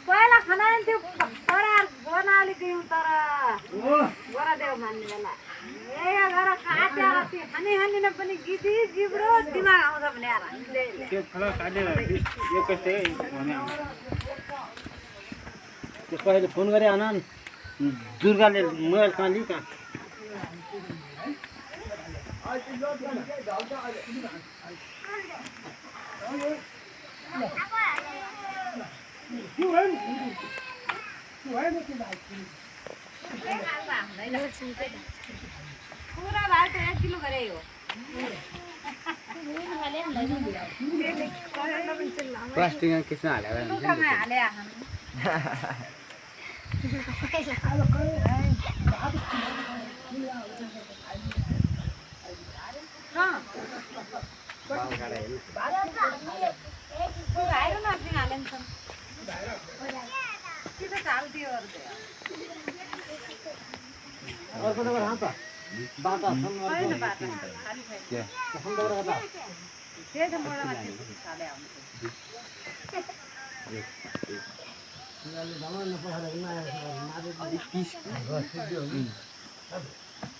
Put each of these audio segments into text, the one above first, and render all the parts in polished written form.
पहिला खाना त्यो परार बनाले दिउँ तर गोरा देव मान्ने बेला ए घर काट्या अस्ति खाने खाने पनि गिदी जिब्रो दिमाग आउँछ भने यार त्यो फला काटेर यो कस्तै भने त्यसको अहिले फोन गरे आनन दुर्गाले मोबाइल कहाँ लिई कहाँ पूरा भात 1 किलो गरे हो प्लास्टिक में किसने हालेर हाले और को हाँ पा बात हम क्या हम दौड़ का ये तो बड़ा बात साले हम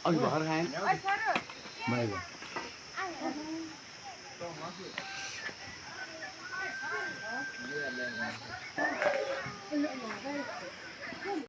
अघि भर खाएँ बाहिर